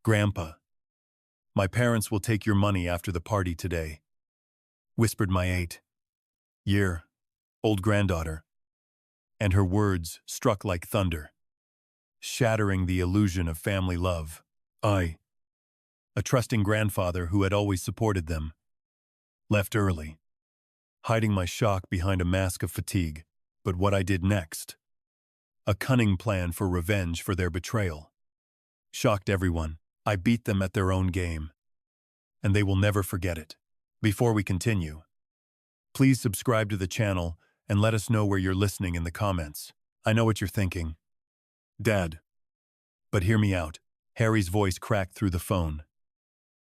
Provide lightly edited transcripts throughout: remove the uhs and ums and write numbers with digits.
"Grandpa, my parents will take your money after the party today," whispered my 8-year-old granddaughter, and her words struck like thunder, shattering the illusion of family love. I, a trusting grandfather who had always supported them, left early, hiding my shock behind a mask of fatigue. But what I did next, a cunning plan for revenge for their betrayal, shocked everyone. I beat them at their own game, and they will never forget it. Before we continue, please subscribe to the channel and let us know where you're listening in the comments. I know what you're thinking. Dad. But hear me out. Harry's voice cracked through the phone,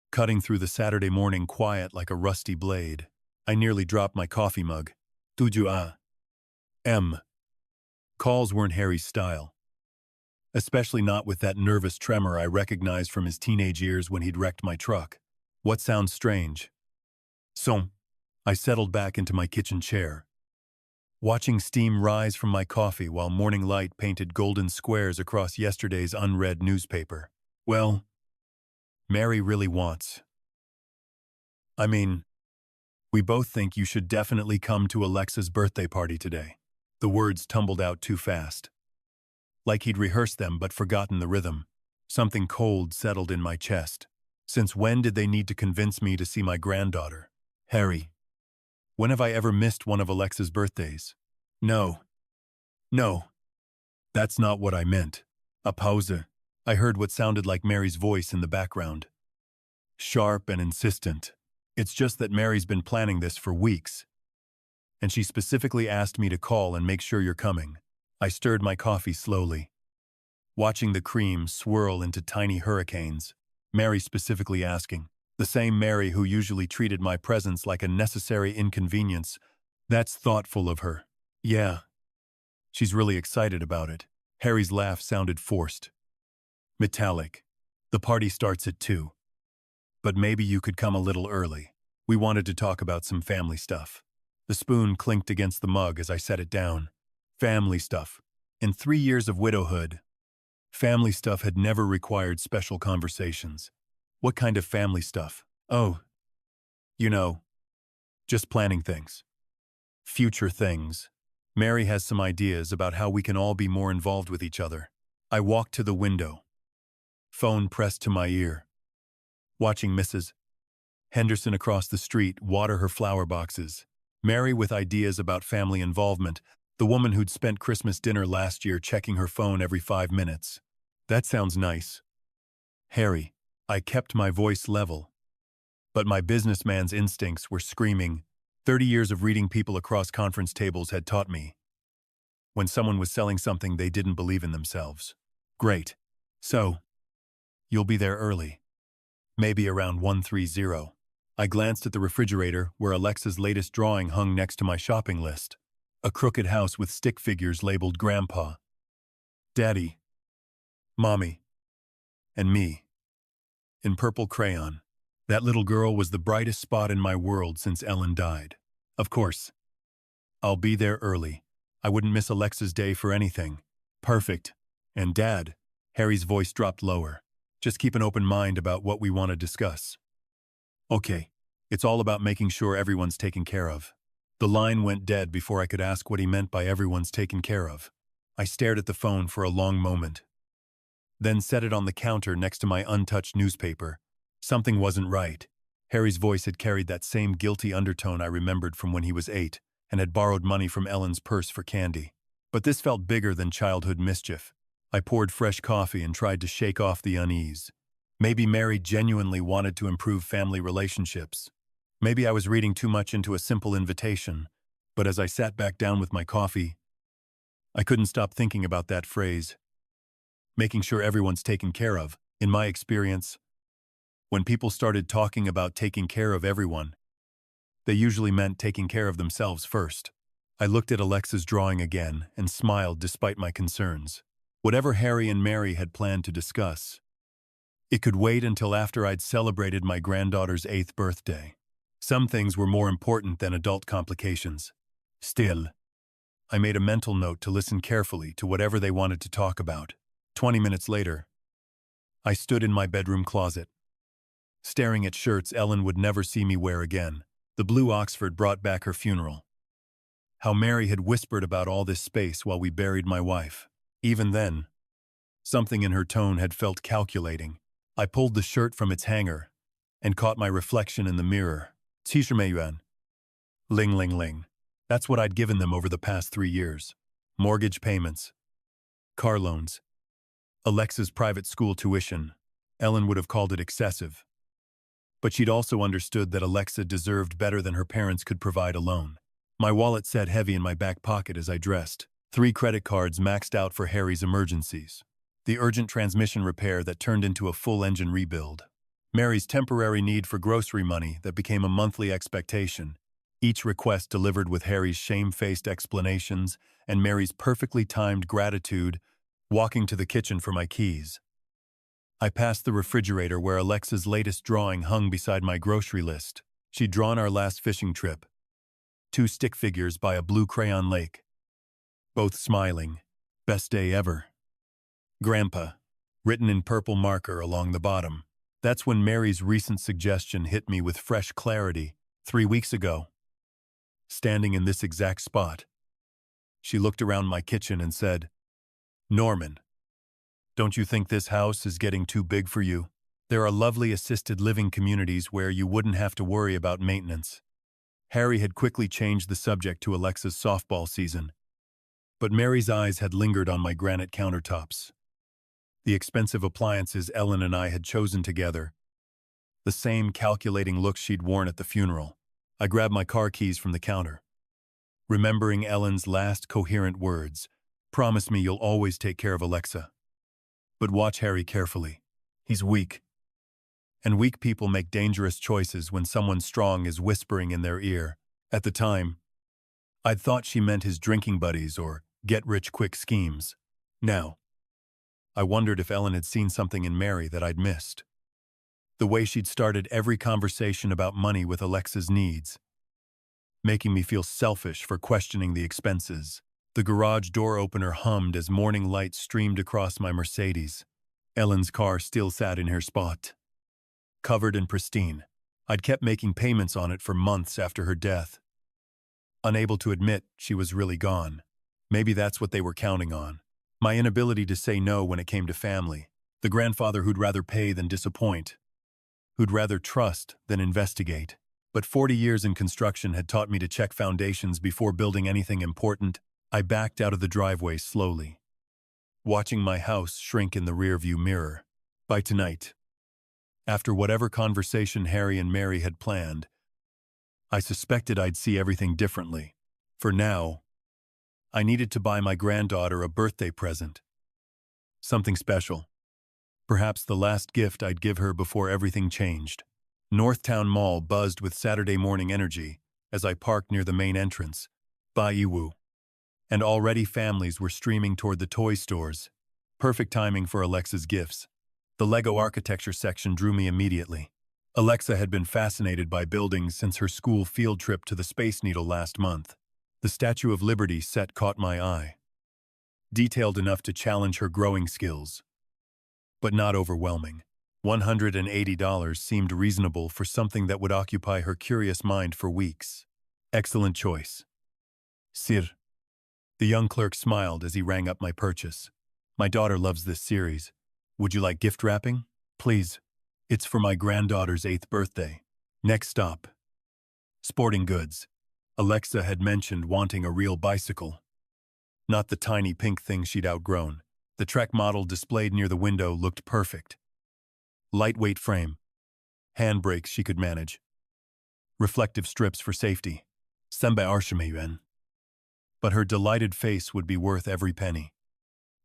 cutting through the Saturday morning quiet like a rusty blade. I nearly dropped my coffee mug. Tuju M. Calls weren't Harry's style, especially not with that nervous tremor I recognized from his teenage years when he'd wrecked my truck. What sounds strange? So, I settled back into my kitchen chair, watching steam rise from my coffee while morning light painted golden squares across yesterday's unread newspaper. Well, Mary really wants. I mean, we both think you should definitely come to Alexa's birthday party today. The words tumbled out too fast, like he'd rehearsed them but forgotten the rhythm. Something cold settled in my chest. Since when did they need to convince me to see my granddaughter? Harry, when have I ever missed one of Alexa's birthdays? No, that's not what I meant. A pause. I heard what sounded like Mary's voice in the background, sharp and insistent. It's just that Mary's been planning this for weeks, and she specifically asked me to call and make sure you're coming. I stirred my coffee slowly, watching the cream swirl into tiny hurricanes. Mary specifically asking. The same Mary who usually treated my presence like a necessary inconvenience. That's thoughtful of her. Yeah, she's really excited about it. Harry's laugh sounded forced, metallic. The party starts at 2. But maybe you could come a little early. We wanted to talk about some family stuff. The spoon clinked against the mug as I set it down. Family stuff. In 3 years of widowhood, family stuff had never required special conversations. What kind of family stuff? Oh, you know, just planning things. Future things. Mary has some ideas about how we can all be more involved with each other. I walked to the window, phone pressed to my ear, watching Mrs. Henderson across the street water her flower boxes. Mary with ideas about family involvement, the woman who'd spent Christmas dinner last year checking her phone every 5 minutes. That sounds nice. Harry, I kept my voice level, but my businessman's instincts were screaming. 30 years of reading people across conference tables had taught me, when someone was selling something, they didn't believe in themselves. Great. So, you'll be there early. Maybe around 1:30. I glanced at the refrigerator where Alexa's latest drawing hung next to my shopping list. A crooked house with stick figures labeled Grandpa, Daddy, Mommy, and me, in purple crayon. That little girl was the brightest spot in my world since Ellen died. Of course, I'll be there early. I wouldn't miss Alexa's day for anything. Perfect. And Dad, Harry's voice dropped lower. Just keep an open mind about what we want to discuss. Okay, it's all about making sure everyone's taken care of. The line went dead before I could ask what he meant by everyone's taken care of. I stared at the phone for a long moment, then set it on the counter next to my untouched newspaper. Something wasn't right. Harry's voice had carried that same guilty undertone I remembered from when he was 8 and had borrowed money from Ellen's purse for candy. But this felt bigger than childhood mischief. I poured fresh coffee and tried to shake off the unease. Maybe Mary genuinely wanted to improve family relationships. Maybe I was reading too much into a simple invitation. But as I sat back down with my coffee, I couldn't stop thinking about that phrase. Making sure everyone's taken care of. In my experience, when people started talking about taking care of everyone, they usually meant taking care of themselves first. I looked at Alexa's drawing again and smiled despite my concerns. Whatever Harry and Mary had planned to discuss, it could wait until after I'd celebrated my granddaughter's 8th birthday. Some things were more important than adult complications. Still, I made a mental note to listen carefully to whatever they wanted to talk about. 20 minutes later, I stood in my bedroom closet, staring at shirts Ellen would never see me wear again. The blue Oxford brought back her funeral. How Mary had whispered about all this space while we buried my wife. Even then, something in her tone had felt calculating. I pulled the shirt from its hanger and caught my reflection in the mirror. Yuan. Ling ling ling. That's what I'd given them over the past 3 years. Mortgage payments, car loans, Alexa's private school tuition. Ellen would have called it excessive. But she'd also understood that Alexa deserved better than her parents could provide alone. My wallet sat heavy in my back pocket as I dressed. 3 credit cards maxed out for Harry's emergencies. The urgent transmission repair that turned into a full engine rebuild. Mary's temporary need for grocery money that became a monthly expectation. Each request delivered with Harry's shame-faced explanations and Mary's perfectly timed gratitude, walking to the kitchen for my keys. I passed the refrigerator where Alexa's latest drawing hung beside my grocery list. She'd drawn our last fishing trip. 2 stick figures by a blue crayon lake. Both smiling. Best day ever. Grandpa, written in purple marker along the bottom. That's when Mary's recent suggestion hit me with fresh clarity, 3 weeks ago. Standing in this exact spot, she looked around my kitchen and said, "Norman, don't you think this house is getting too big for you? There are lovely assisted living communities where you wouldn't have to worry about maintenance." Harry had quickly changed the subject to Alexa's softball season, but Mary's eyes had lingered on my granite countertops. The expensive appliances Ellen and I had chosen together. The same calculating look she'd worn at the funeral. I grabbed my car keys from the counter. Remembering Ellen's last coherent words, "Promise me you'll always take care of Alexa. But watch Harry carefully. He's weak. And weak people make dangerous choices when someone strong is whispering in their ear." At the time, I'd thought she meant his drinking buddies or get-rich-quick schemes. Now, I wondered if Ellen had seen something in Mary that I'd missed. The way she'd started every conversation about money with Alexa's needs, making me feel selfish for questioning the expenses. The garage door opener hummed as morning light streamed across my Mercedes. Ellen's car still sat in her spot, covered and pristine. I'd kept making payments on it for months after her death, unable to admit she was really gone. Maybe that's what they were counting on. My inability to say no when it came to family. The grandfather who'd rather pay than disappoint, who'd rather trust than investigate. But 40 years in construction had taught me to check foundations before building anything important. I backed out of the driveway slowly, watching my house shrink in the rearview mirror. By tonight, after whatever conversation Harry and Mary had planned, I suspected I'd see everything differently. For now, I needed to buy my granddaughter a birthday present. Something special. Perhaps the last gift I'd give her before everything changed. Northtown Mall buzzed with Saturday morning energy as I parked near the main entrance, Baiwu. And already families were streaming toward the toy stores. Perfect timing for Alexa's gifts. The Lego architecture section drew me immediately. Alexa had been fascinated by buildings since her school field trip to the Space Needle last month. The Statue of Liberty set caught my eye. Detailed enough to challenge her growing skills, but not overwhelming. $180 seemed reasonable for something that would occupy her curious mind for weeks. Excellent choice. Sir. The young clerk smiled as he rang up my purchase. "My daughter loves this series. Would you like gift wrapping?" "Please. It's for my granddaughter's 8th birthday." Next stop. Sporting goods. Alexa had mentioned wanting a real bicycle. Not the tiny pink thing she'd outgrown. The Trek model displayed near the window looked perfect. Lightweight frame. Handbrakes she could manage. Reflective strips for safety. Sembe Yuan. But her delighted face would be worth every penny.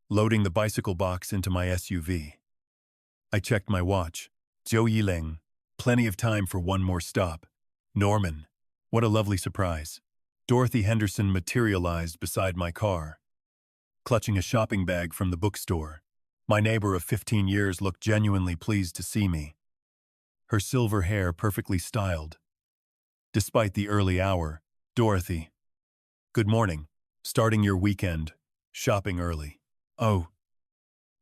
Loading the bicycle box into my SUV. I checked my watch. Zhou Yileng. Plenty of time for one more stop. Norman. What a lovely surprise. Dorothy Henderson materialized beside my car, clutching a shopping bag from the bookstore. My neighbor of 15 years looked genuinely pleased to see me. Her silver hair perfectly styled. Despite the early hour, "Dorothy. Good morning. Starting your weekend. Shopping early." "Oh.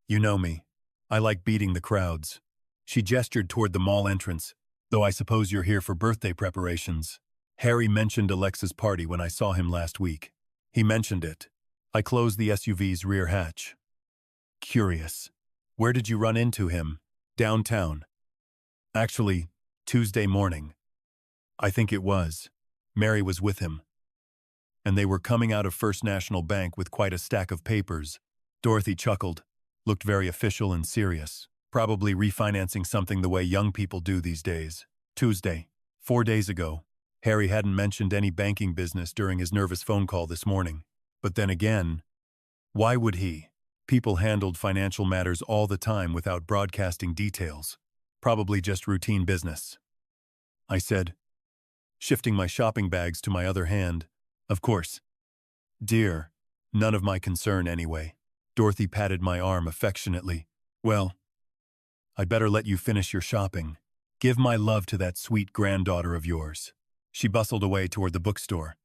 You know me." I like beating the crowds. She gestured toward the mall entrance, though I suppose you're here for birthday preparations. Harry mentioned Alexa's party when I saw him last week. He mentioned it. I closed the SUV's rear hatch. Curious. Where did you run into him? Downtown. Actually, Tuesday morning. I think it was. Mary was with him. And they were coming out of First National Bank with quite a stack of papers. Dorothy chuckled, looked very official and serious, probably refinancing something the way young people do these days. Tuesday, 4 days ago. Harry hadn't mentioned any banking business during his nervous phone call this morning. But then again, why would he? People handled financial matters all the time without broadcasting details. Probably just routine business. I said, shifting my shopping bags to my other hand. Of course. Dear, none of my concern anyway. Dorothy patted my arm affectionately. Well, I'd better let you finish your shopping. Give my love to that sweet granddaughter of yours. She bustled away toward the bookstore,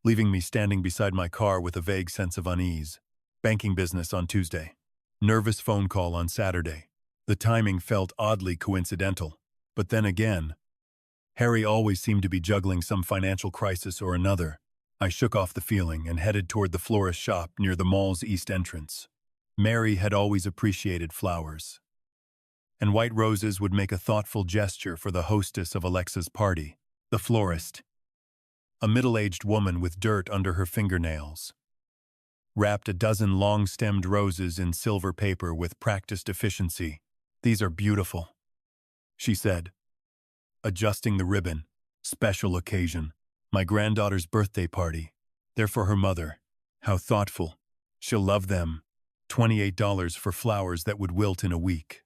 leaving me standing beside my car with a vague sense of unease. Banking business on Tuesday. Nervous phone call on Saturday. The timing felt oddly coincidental. But then again, Harry always seemed to be juggling some financial crisis or another. I shook off the feeling and headed toward the florist shop near the mall's east entrance. Mary had always appreciated flowers, and white roses would make a thoughtful gesture for the hostess of Alexa's party. The florist, a middle-aged woman with dirt under her fingernails, wrapped a dozen long-stemmed roses in silver paper with practiced efficiency. These are beautiful, she said, adjusting the ribbon. Special occasion. My granddaughter's birthday party. They're for her mother. How thoughtful. She'll love them. $28 for flowers that would wilt in a week.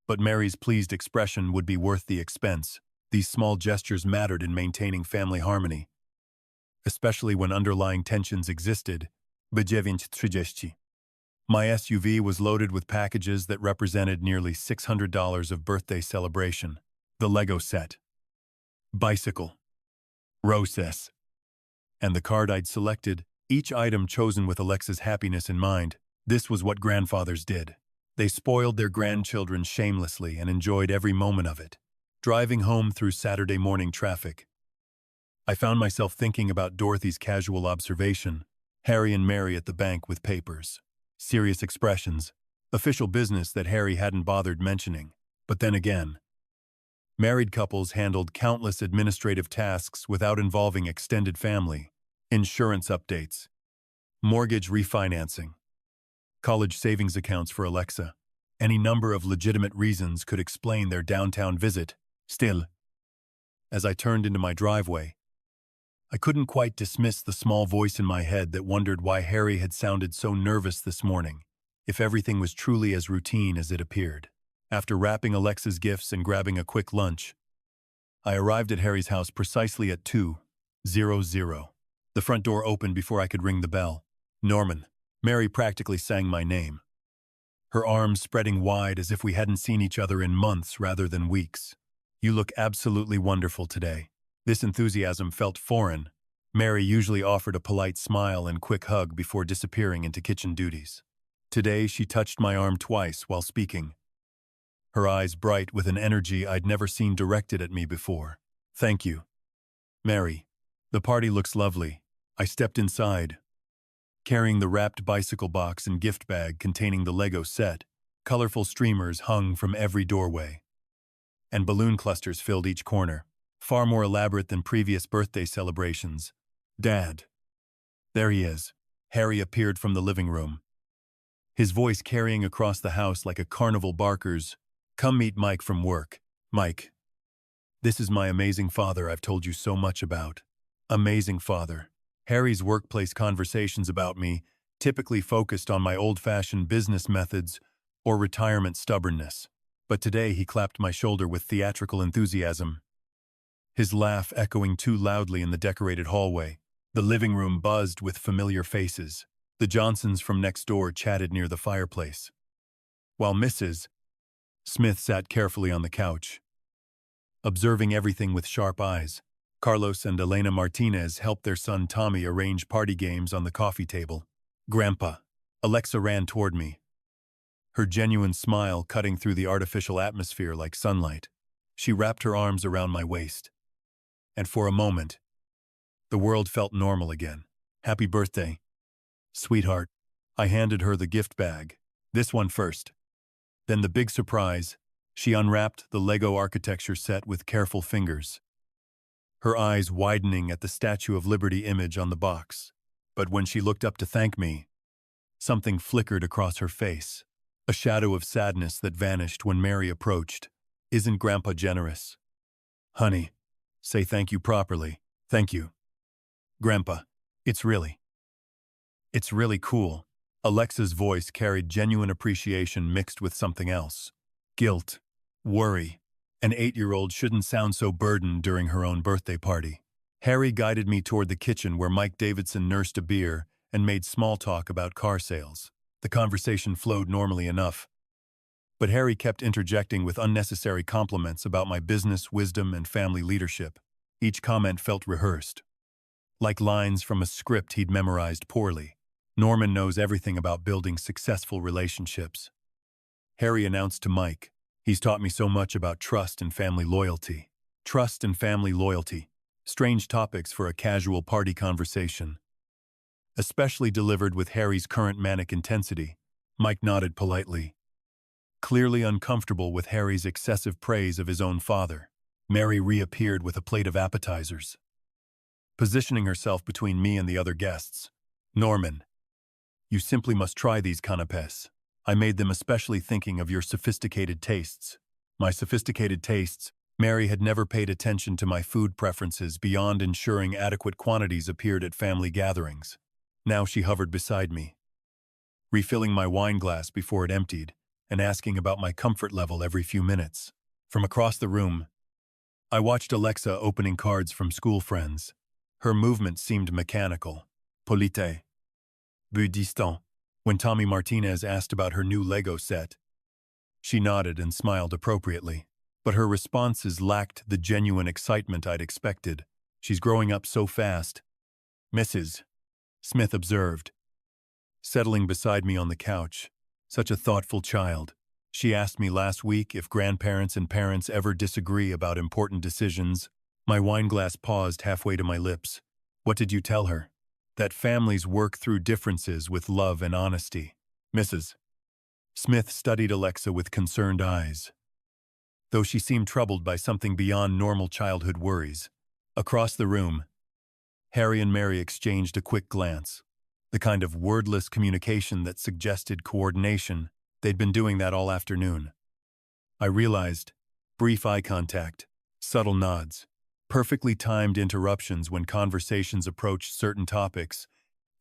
But Mary's pleased expression would be worth the expense. These small gestures mattered in maintaining family harmony, especially when underlying tensions existed. $9:30. My SUV was loaded with packages that represented nearly $600 of birthday celebration. The Lego set, bicycle, roses, and the card I'd selected, each item chosen with Alexa's happiness in mind. This was what grandfathers did. They spoiled their grandchildren shamelessly and enjoyed every moment of it. Driving home through Saturday morning traffic, I found myself thinking about Dorothy's casual observation. Harry and Mary at the bank with papers. Serious expressions. Official business that Harry hadn't bothered mentioning. But then again, married couples handled countless administrative tasks without involving extended family. Insurance updates, mortgage refinancing, college savings accounts for Alexa. Any number of legitimate reasons could explain their downtown visit. Still, as I turned into my driveway, I couldn't quite dismiss the small voice in my head that wondered why Harry had sounded so nervous this morning, if everything was truly as routine as it appeared. After wrapping Alexa's gifts and grabbing a quick lunch, I arrived at Harry's house precisely at 2:00. The front door opened before I could ring the bell. Norman. Mary practically sang my name, her arms spreading wide as if we hadn't seen each other in months rather than weeks. You look absolutely wonderful today. This enthusiasm felt foreign. Mary usually offered a polite smile and quick hug before disappearing into kitchen duties. Today she touched my arm twice while speaking, her eyes bright with an energy I'd never seen directed at me before. Thank you, Mary. The party looks lovely. I stepped inside, carrying the wrapped bicycle box and gift bag containing the Lego set. Colorful streamers hung from every doorway, and balloon clusters filled each corner, far more elaborate than previous birthday celebrations. Dad. There he is. Harry appeared from the living room, his voice carrying across the house like a carnival barker's. Come meet Mike from work. Mike. This is my amazing father I've told you so much about. Amazing father. Harry's workplace conversations about me typically focused on my old-fashioned business methods or retirement stubbornness. But today he clapped my shoulder with theatrical enthusiasm, his laugh echoing too loudly in the decorated hallway. The living room buzzed with familiar faces. The Johnsons from next door chatted near the fireplace, while Mrs. Smith sat carefully on the couch, observing everything with sharp eyes. Carlos and Elena Martinez helped their son Tommy arrange party games on the coffee table. Grandpa. Alexa ran toward me, her genuine smile cutting through the artificial atmosphere like sunlight. She wrapped her arms around my waist. And for a moment, the world felt normal again. Happy birthday, sweetheart. I handed her the gift bag. This one first. Then the big surprise, she unwrapped the Lego architecture set with careful fingers, her eyes widening at the Statue of Liberty image on the box. But when she looked up to thank me, something flickered across her face, a shadow of sadness that vanished when Mary approached. Isn't Grandpa generous? Honey, say thank you properly. Thank you. Grandpa, it's really cool. Alexa's voice carried genuine appreciation mixed with something else. Guilt. Worry. An 8-year-old shouldn't sound so burdened during her own birthday party. Harry guided me toward the kitchen where Mike Davidson nursed a beer and made small talk about car sales. The conversation flowed normally enough, but Harry kept interjecting with unnecessary compliments about my business, wisdom, and family leadership. Each comment felt rehearsed, like lines from a script he'd memorized poorly. Norman knows everything about building successful relationships. Harry announced to Mike, he's taught me so much about trust and family loyalty. Trust and family loyalty. Strange topics for a casual party conversation. Especially delivered with Harry's current manic intensity. Mike nodded politely, clearly uncomfortable with Harry's excessive praise of his own father. Mary reappeared with a plate of appetizers, positioning herself between me and the other guests. Norman, you simply must try these canapés. I made them especially thinking of your sophisticated tastes. My sophisticated tastes. Mary had never paid attention to my food preferences beyond ensuring adequate quantities appeared at family gatherings. Now she hovered beside me, refilling my wine glass before it emptied, and asking about my comfort level every few minutes. From across the room, I watched Alexa opening cards from school friends. Her movement seemed mechanical. Polite. But distant. When Tommy Martinez asked about her new Lego set, she nodded and smiled appropriately. But her responses lacked the genuine excitement I'd expected. She's growing up so fast. Mrs. Smith observed, settling beside me on the couch. Such a thoughtful child. She asked me last week if grandparents and parents ever disagree about important decisions. My wine glass paused halfway to my lips. What did you tell her? That families work through differences with love and honesty. Mrs. Smith studied Alexa with concerned eyes, though she seemed troubled by something beyond normal childhood worries. Across the room, Harry and Mary exchanged a quick glance, the kind of wordless communication that suggested coordination. They'd been doing that all afternoon. I realized, brief eye contact, subtle nods, perfectly timed interruptions when conversations approached certain topics.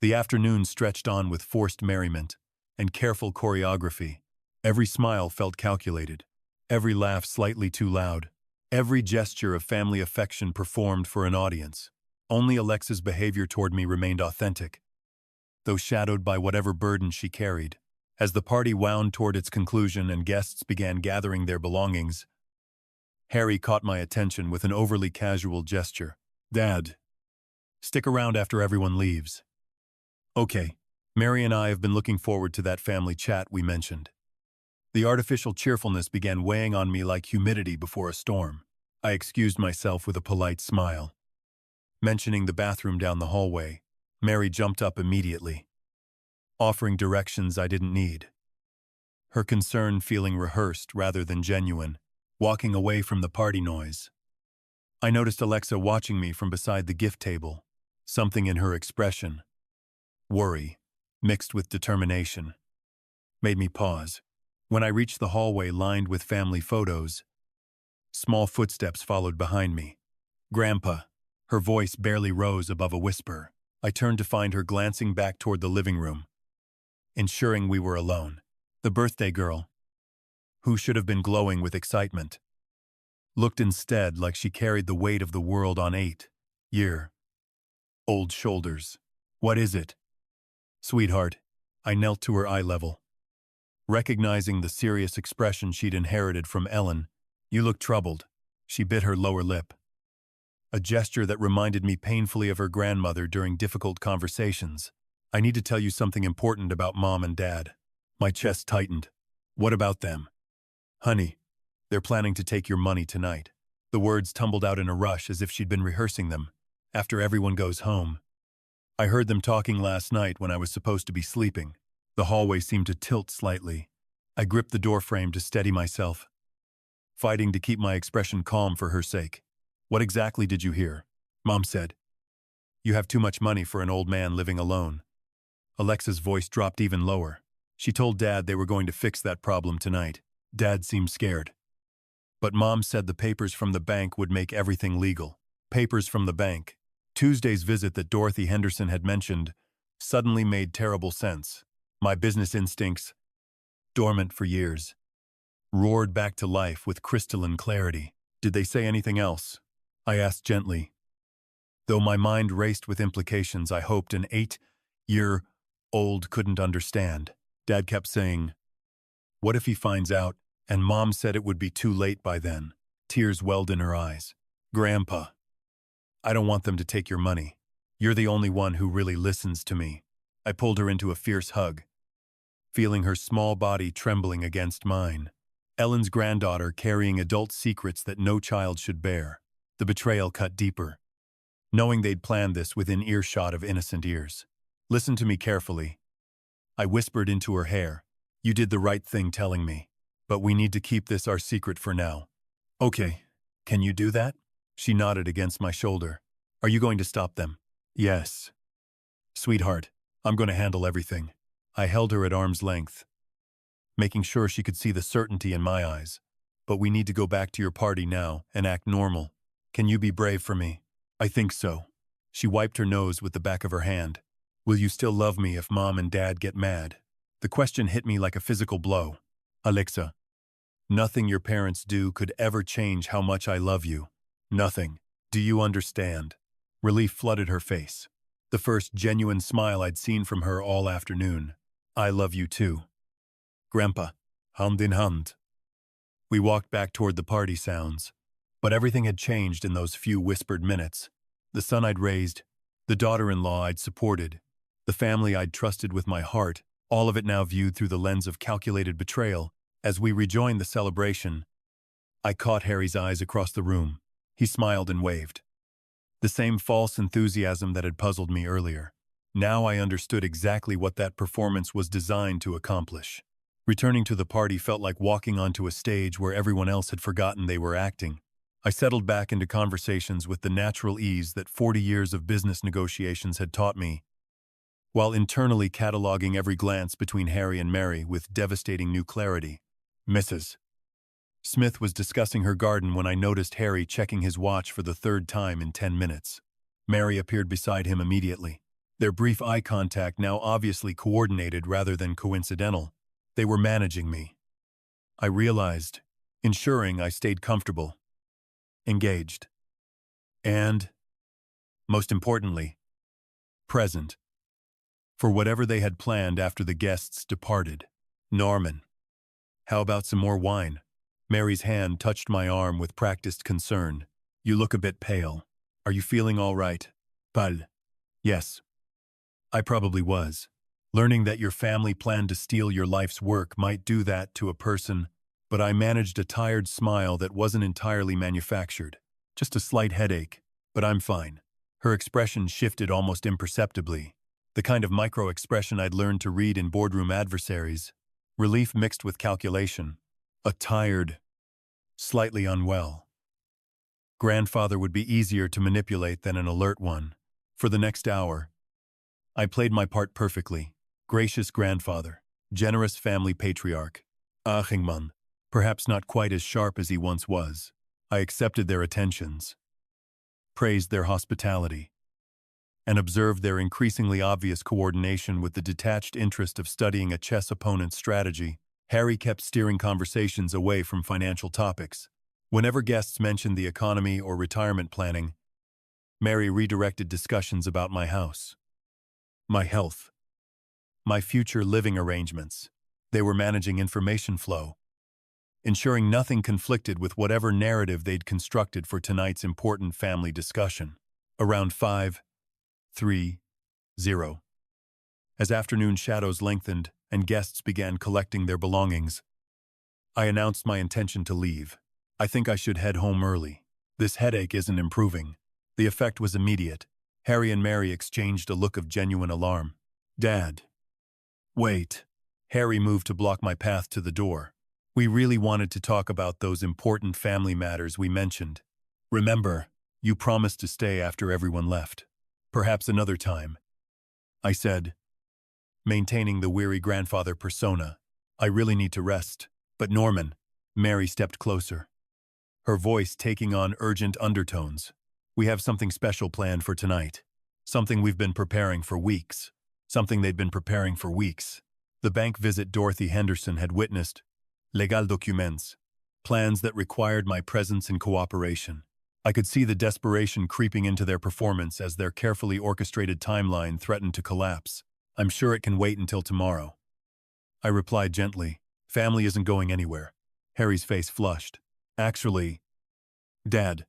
The afternoon stretched on with forced merriment and careful choreography. Every smile felt calculated, every laugh slightly too loud, every gesture of family affection performed for an audience. Only Alexa's behavior toward me remained authentic, though shadowed by whatever burden she carried. As the party wound toward its conclusion and guests began gathering their belongings, Harry caught my attention with an overly casual gesture. Dad, stick around after everyone leaves. Okay, Mary and I have been looking forward to that family chat we mentioned. The artificial cheerfulness began weighing on me like humidity before a storm. I excused myself with a polite smile. Mentioning the bathroom down the hallway, Mary jumped up immediately, offering directions I didn't need. Her concern feeling rehearsed rather than genuine, walking away from the party noise. I noticed Alexa watching me from beside the gift table, something in her expression, worry, mixed with determination, made me pause. When I reached the hallway lined with family photos, small footsteps followed behind me. Grandpa. Her voice barely rose above a whisper. I turned to find her glancing back toward the living room, ensuring we were alone. The birthday girl, who should have been glowing with excitement, looked instead like she carried the weight of the world on 8-year-old shoulders. What is it? Sweetheart. I knelt to her eye level, recognizing the serious expression she'd inherited from Ellen. You look troubled. She bit her lower lip, a gesture that reminded me painfully of her grandmother during difficult conversations. I need to tell you something important about Mom and Dad. My chest tightened. What about them? Honey, they're planning to take your money tonight. The words tumbled out in a rush as if she'd been rehearsing them. After everyone goes home. I heard them talking last night when I was supposed to be sleeping. The hallway seemed to tilt slightly. I gripped the doorframe to steady myself, fighting to keep my expression calm for her sake. What exactly did you hear? Mom said. You have too much money for an old man living alone. Alexa's voice dropped even lower. She told Dad they were going to fix that problem tonight. Dad seemed scared. But Mom said the papers from the bank would make everything legal. Papers from the bank. Tuesday's visit that Dorothy Henderson had mentioned suddenly made terrible sense. My business instincts, dormant for years, roared back to life with crystalline clarity. Did they say anything else? I asked gently. Though my mind raced with implications I hoped an 8-year-old couldn't understand. Dad kept saying, "What if he finds out?" And Mom said it would be too late by then. Tears welled in her eyes. Grandpa, I don't want them to take your money. You're the only one who really listens to me. I pulled her into a fierce hug, feeling her small body trembling against mine. Ellen's granddaughter carrying adult secrets that no child should bear. The betrayal cut deeper, knowing they'd planned this within earshot of innocent ears. Listen to me carefully. I whispered into her hair. You did the right thing telling me, but we need to keep this our secret for now. Okay, can you do that? She nodded against my shoulder. Are you going to stop them? Yes. Sweetheart, I'm going to handle everything. I held her at arm's length, making sure she could see the certainty in my eyes. But we need to go back to your party now and act normal. Can you be brave for me? I think so. She wiped her nose with the back of her hand. Will you still love me if Mom and Dad get mad? The question hit me like a physical blow. Alexa, nothing your parents do could ever change how much I love you. Nothing. Do you understand? Relief flooded her face. The first genuine smile I'd seen from her all afternoon. I love you too. Grandpa, hand in hand. We walked back toward the party sounds. But everything had changed in those few whispered minutes. The son I'd raised, the daughter-in-law I'd supported, the family I'd trusted with my heart, all of it now viewed through the lens of calculated betrayal. As we rejoined the celebration, I caught Harry's eyes across the room. He smiled and waved. The same false enthusiasm that had puzzled me earlier. Now I understood exactly what that performance was designed to accomplish. Returning to the party felt like walking onto a stage where everyone else had forgotten they were acting. I settled back into conversations with the natural ease that 40 years of business negotiations had taught me, while internally cataloging every glance between Harry and Mary with devastating new clarity. Mrs. Smith was discussing her garden when I noticed Harry checking his watch for the third time in 10 minutes. Mary appeared beside him immediately. Their brief eye contact now obviously coordinated rather than coincidental. They were managing me. I realized, ensuring I stayed comfortable, engaged, and, most importantly, present for whatever they had planned after the guests departed. Norman, how about some more wine? Mary's hand touched my arm with practiced concern. You look a bit pale. Are you feeling all right? Pal. Yes. I probably was. Learning that your family planned to steal your life's work might do that to a person, but I managed a tired smile that wasn't entirely manufactured. Just a slight headache, but I'm fine. Her expression shifted almost imperceptibly, the kind of micro-expression I'd learned to read in boardroom adversaries. Relief mixed with calculation. A tired, slightly unwell grandfather would be easier to manipulate than an alert one. For the next hour, I played my part perfectly. Gracious grandfather, generous family patriarch, Achingman, perhaps not quite as sharp as he once was. I accepted their attentions, praised their hospitality, and observed their increasingly obvious coordination with the detached interest of studying a chess opponent's strategy. Harry kept steering conversations away from financial topics. Whenever guests mentioned the economy or retirement planning, Mary redirected discussions about my house, my health, my future living arrangements. They were managing information flow, ensuring nothing conflicted with whatever narrative they'd constructed for tonight's important family discussion. Around 5:30, as afternoon shadows lengthened and guests began collecting their belongings, I announced my intention to leave. I think I should head home early. This headache isn't improving. The effect was immediate. Harry and Mary exchanged a look of genuine alarm. Dad. Wait. Harry moved to block my path to the door. We really wanted to talk about those important family matters we mentioned. Remember, you promised to stay after everyone left. Perhaps another time. I said, maintaining the weary grandfather persona. I really need to rest. But Norman, Mary stepped closer, her voice taking on urgent undertones. We have something special planned for tonight. Something we've been preparing for weeks. Something they'd been preparing for weeks. The bank visit Dorothy Henderson had witnessed. Legal documents. Plans that required my presence and cooperation. I could see the desperation creeping into their performance as their carefully orchestrated timeline threatened to collapse. I'm sure it can wait until tomorrow. I replied gently. Family isn't going anywhere. Harry's face flushed. Actually, Dad,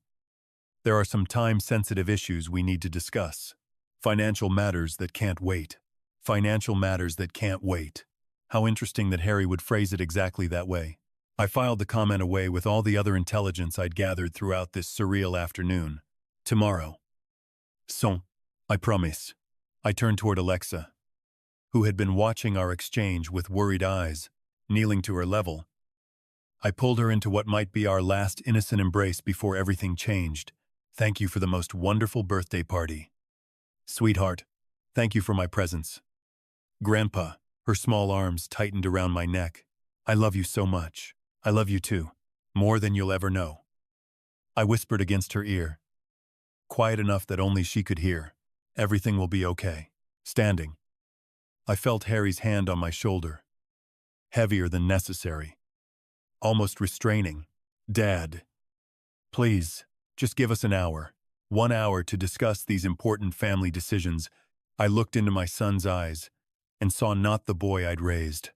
there are some time-sensitive issues we need to discuss. Financial matters that can't wait. Financial matters that can't wait. How interesting that Harry would phrase it exactly that way. I filed the comment away with all the other intelligence I'd gathered throughout this surreal afternoon. Tomorrow. Son, I promise. I turned toward Alexa, who had been watching our exchange with worried eyes, kneeling to her level. I pulled her into what might be our last innocent embrace before everything changed. Thank you for the most wonderful birthday party. Sweetheart, thank you for my presence. Grandpa, her small arms tightened around my neck. I love you so much. I love you too. More than you'll ever know. I whispered against her ear. Quiet enough that only she could hear. Everything will be okay. Standing. I felt Harry's hand on my shoulder. Heavier than necessary. Almost restraining. Dad. Please, just give us an hour. 1 hour to discuss these important family decisions. I looked into my son's eyes and saw not the boy I'd raised,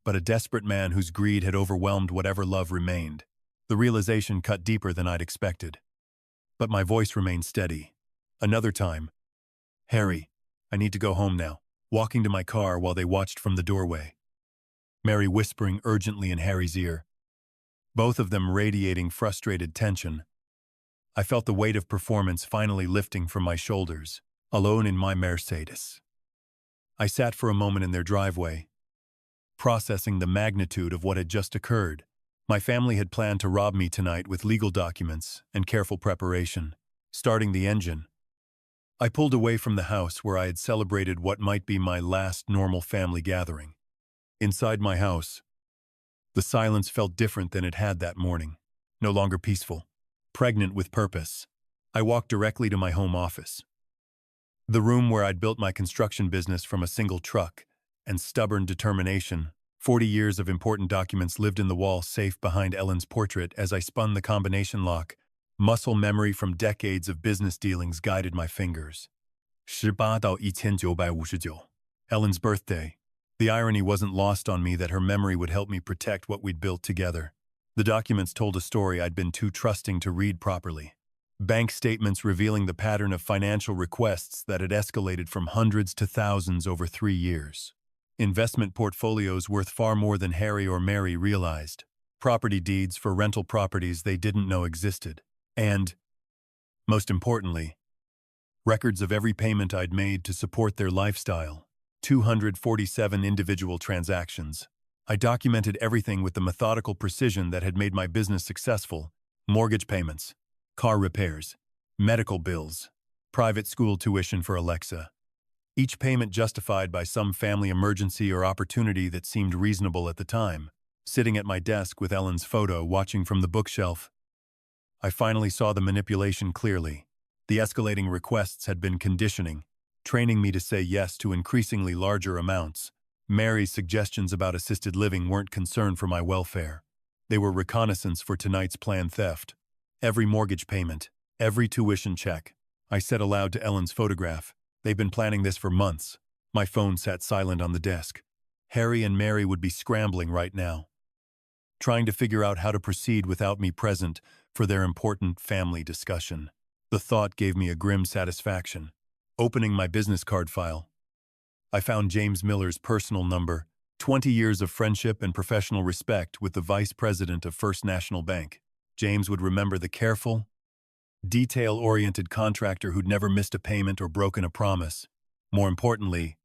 but a desperate man whose greed had overwhelmed whatever love remained. The realization cut deeper than I'd expected. But my voice remained steady. Another time. Harry, I need to go home now. Walking to my car while they watched from the doorway. Mary whispering urgently in Harry's ear. Both of them radiating frustrated tension. I felt the weight of performance finally lifting from my shoulders, alone in my Mercedes. I sat for a moment in their driveway, processing the magnitude of what had just occurred. My family had planned to rob me tonight with legal documents and careful preparation. Starting the engine, I pulled away from the house where I had celebrated what might be my last normal family gathering. Inside my house, the silence felt different than it had that morning. No longer peaceful, pregnant with purpose. I walked directly to my home office. The room where I'd built my construction business from a single truck and stubborn determination. 40 years of important documents lived in the wall safe behind Ellen's portrait as I spun the combination lock. Muscle memory from decades of business dealings guided my fingers. 18到1959. Ellen's birthday. The irony wasn't lost on me that her memory would help me protect what we'd built together. The documents told a story I'd been too trusting to read properly. Bank statements revealing the pattern of financial requests that had escalated from hundreds to thousands over 3 years. Investment portfolios worth far more than Harry or Mary realized. Property deeds for rental properties they didn't know existed. And, most importantly, records of every payment I'd made to support their lifestyle. 247 individual transactions. I documented everything with the methodical precision that had made my business successful. Mortgage payments, car repairs, medical bills, private school tuition for Alexa. Each payment justified by some family emergency or opportunity that seemed reasonable at the time. Sitting at my desk with Ellen's photo watching from the bookshelf, I finally saw the manipulation clearly. The escalating requests had been conditioning, training me to say yes to increasingly larger amounts. Mary's suggestions about assisted living weren't concern for my welfare. They were reconnaissance for tonight's planned theft. Every mortgage payment, every tuition check. I said aloud to Ellen's photograph, they've been planning this for months. My phone sat silent on the desk. Harry and Mary would be scrambling right now, trying to figure out how to proceed without me present for their important family discussion. The thought gave me a grim satisfaction. Opening my business card file, I found James Miller's personal number 20 years of friendship and professional respect with the vice president of First National Bank. James would remember the careful, detail-oriented contractor who'd never missed a payment or broken a promise. More importantly,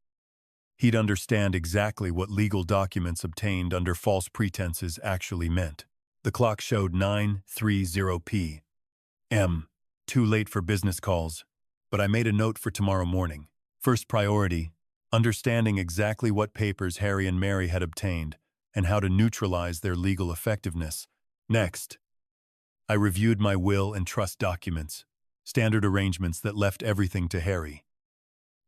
he'd understand exactly what legal documents obtained under false pretenses actually meant. The clock showed 9:30 p.m. Too late for business calls, but I made a note for tomorrow morning. First priority, understanding exactly what papers Harry and Mary had obtained and how to neutralize their legal effectiveness. Next, I reviewed my will and trust documents, standard arrangements that left everything to Harry,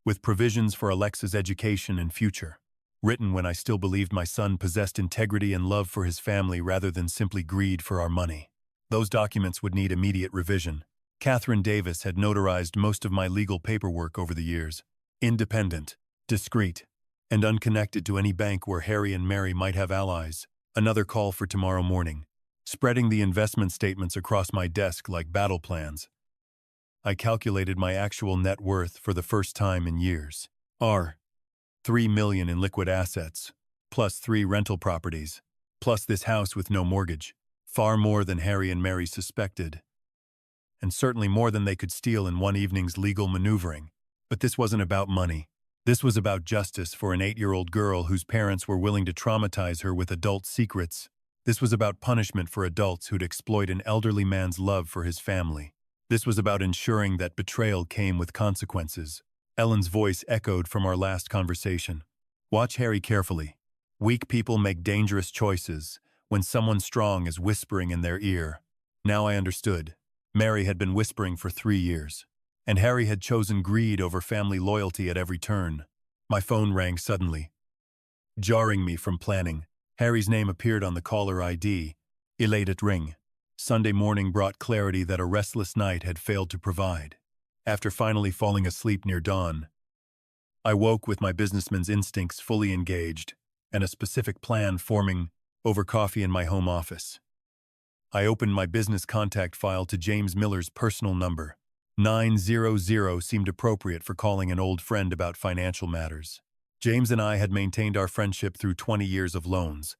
with provisions for Alexa's education and future, written when I still believed my son possessed integrity and love for his family rather than simply greed for our money. Those documents would need immediate revision. Catherine Davis had notarized most of my legal paperwork over the years, independent, discreet, and unconnected to any bank where Harry and Mary might have allies. Another call for tomorrow morning, spreading the investment statements across my desk like battle plans. I calculated my actual net worth for the first time in years. $3 million in liquid assets, plus 3 rental properties, plus this house with no mortgage. Far more than Harry and Mary suspected, and certainly more than they could steal in one evening's legal maneuvering. But this wasn't about money. This was about justice for an 8-year-old girl whose parents were willing to traumatize her with adult secrets. This was about punishment for adults who'd exploit an elderly man's love for his family. This was about ensuring that betrayal came with consequences. Ellen's voice echoed from our last conversation. Watch Harry carefully. Weak people make dangerous choices when someone strong is whispering in their ear. Now I understood. Mary had been whispering for 3 years, and Harry had chosen greed over family loyalty at every turn. My phone rang suddenly, jarring me from planning. Harry's name appeared on the caller ID. Elated ring. Sunday morning brought clarity that a restless night had failed to provide. After finally falling asleep near dawn, I woke with my businessman's instincts fully engaged and a specific plan forming over coffee in my home office. I opened my business contact file to James Miller's personal number. 900 seemed appropriate for calling an old friend about financial matters. James and I had maintained our friendship through 20 years of loans,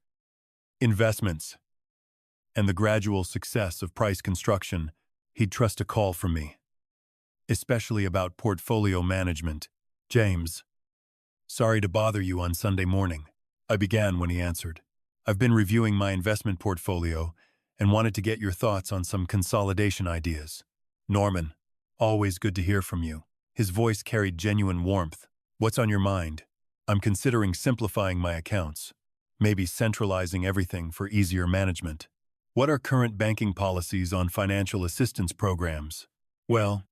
investments, and the gradual success of Price Construction. He'd trust a call from me, especially about portfolio management. James, sorry to bother you on Sunday morning, I began when he answered. I've been reviewing my investment portfolio and wanted to get your thoughts on some consolidation ideas. Norman, always good to hear from you. His voice carried genuine warmth. What's on your mind? I'm considering simplifying my accounts, maybe centralizing everything for easier management. What are current banking policies on financial assistance programs? Well,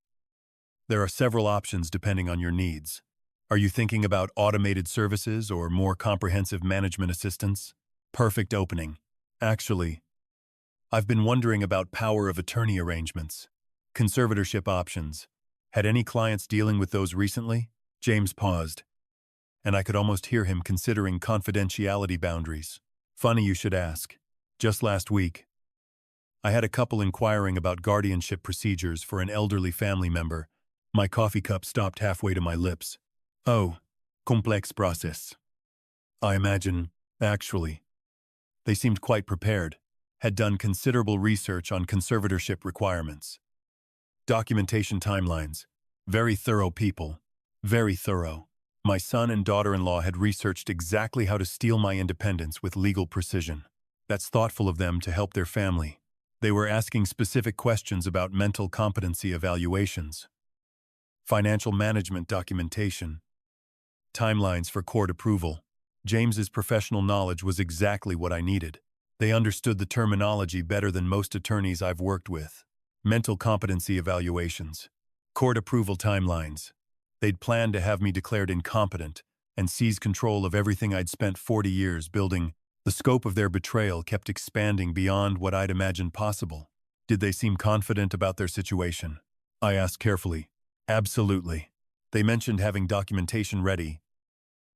there are several options depending on your needs. Are you thinking about automated services or more comprehensive management assistance? Perfect opening. Actually, I've been wondering about power of attorney arrangements, conservatorship options. Had any clients dealing with those recently? James paused, and I could almost hear him considering confidentiality boundaries. Funny you should ask. Just last week, I had a couple inquiring about guardianship procedures for an elderly family member. My coffee cup stopped halfway to my lips. Oh, complex process. I imagine, actually. They seemed quite prepared, had done considerable research on conservatorship requirements. Documentation timelines. Very thorough people. Very thorough. My son and daughter-in-law had researched exactly how to steal my independence with legal precision. That's thoughtful of them to help their family. They were asking specific questions about mental competency evaluations, financial management documentation, timelines for court approval. James's professional knowledge was exactly what I needed. They understood the terminology better than most attorneys I've worked with. Mental competency evaluations, court approval timelines. They'd planned to have me declared incompetent and seize control of everything I'd spent 40 years building. The scope of their betrayal kept expanding beyond what I'd imagined possible. Did they seem confident about their situation? I asked carefully. Absolutely. They mentioned having documentation ready,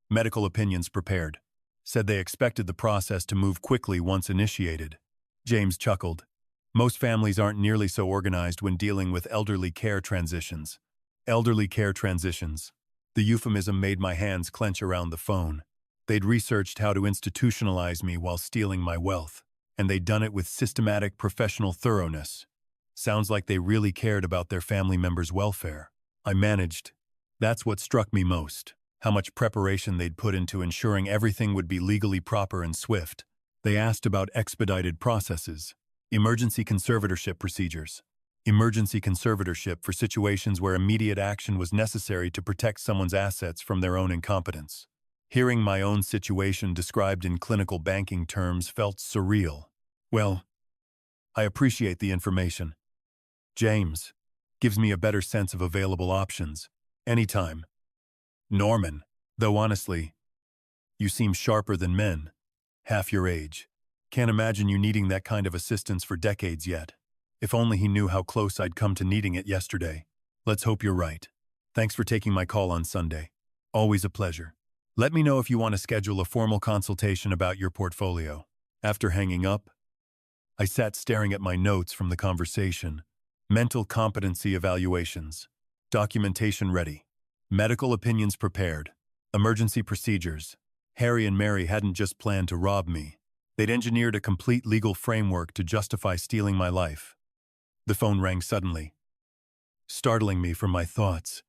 medical opinions prepared, said they expected the process to move quickly once initiated. James chuckled. Most families aren't nearly so organized when dealing with elderly care transitions. Elderly care transitions. The euphemism made my hands clench around the phone. They'd researched how to institutionalize me while stealing my wealth, and they'd done it with systematic professional thoroughness. Sounds like they really cared about their family members' welfare. I managed. That's what struck me most, how much preparation they'd put into ensuring everything would be legally proper and swift. They asked about expedited processes, emergency conservatorship procedures, emergency conservatorship for situations where immediate action was necessary to protect someone's assets from their own incompetence. Hearing my own situation described in clinical banking terms felt surreal. Well, I appreciate the information. James gives me a better sense of available options. Anytime. Norman, though honestly, you seem sharper than men. Half your age. Can't imagine you needing that kind of assistance for decades yet. If only he knew how close I'd come to needing it yesterday. Let's hope you're right. Thanks for taking my call on Sunday. Always a pleasure. Let me know if you want to schedule a formal consultation about your portfolio. After hanging up, I sat staring at my notes from the conversation. Mental competency evaluations. Documentation ready. Medical opinions prepared. Emergency procedures. Harry and Mary hadn't just planned to rob me. They'd engineered a complete legal framework to justify stealing my life. The phone rang suddenly, startling me from my thoughts.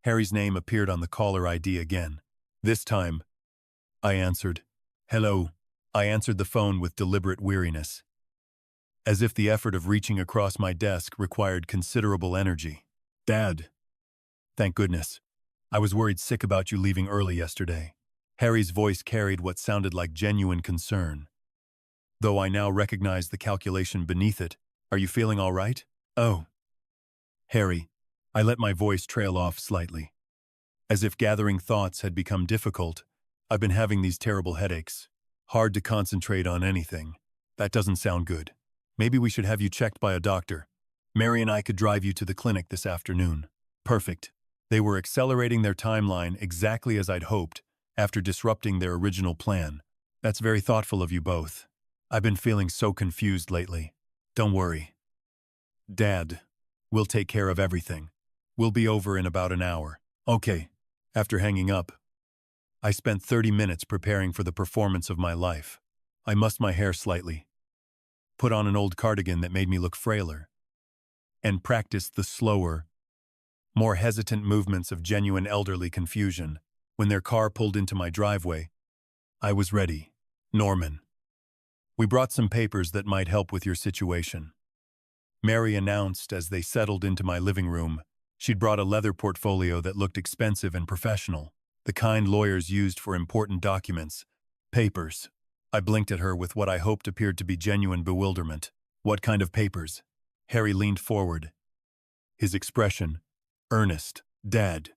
Harry's name appeared on the caller ID again. This time, I answered. Hello. I answered the phone with deliberate weariness, as if the effort of reaching across my desk required considerable energy. Dad. Thank goodness. I was worried sick about you leaving early yesterday. Harry's voice carried what sounded like genuine concern, though I now recognized the calculation beneath it. Are you feeling all right? Oh. Harry. I let my voice trail off slightly. As if gathering thoughts had become difficult, I've been having these terrible headaches. Hard to concentrate on anything. That doesn't sound good. Maybe we should have you checked by a doctor. Mary and I could drive you to the clinic this afternoon. Perfect. They were accelerating their timeline exactly as I'd hoped, after disrupting their original plan. That's very thoughtful of you both. I've been feeling so confused lately. Don't worry. Dad, we'll take care of everything. We'll be over in about an hour. Okay. After hanging up, I spent 30 minutes preparing for the performance of my life. I mussed my hair slightly, put on an old cardigan that made me look frailer, and practiced the slower, more hesitant movements of genuine elderly confusion. When their car pulled into my driveway, I was ready. Norman. We brought some papers that might help with your situation. Mary announced as they settled into my living room. She'd brought a leather portfolio that looked expensive and professional, the kind lawyers used for important documents. Papers. I blinked at her with what I hoped appeared to be genuine bewilderment. What kind of papers? Harry leaned forward, his expression earnest. Dad.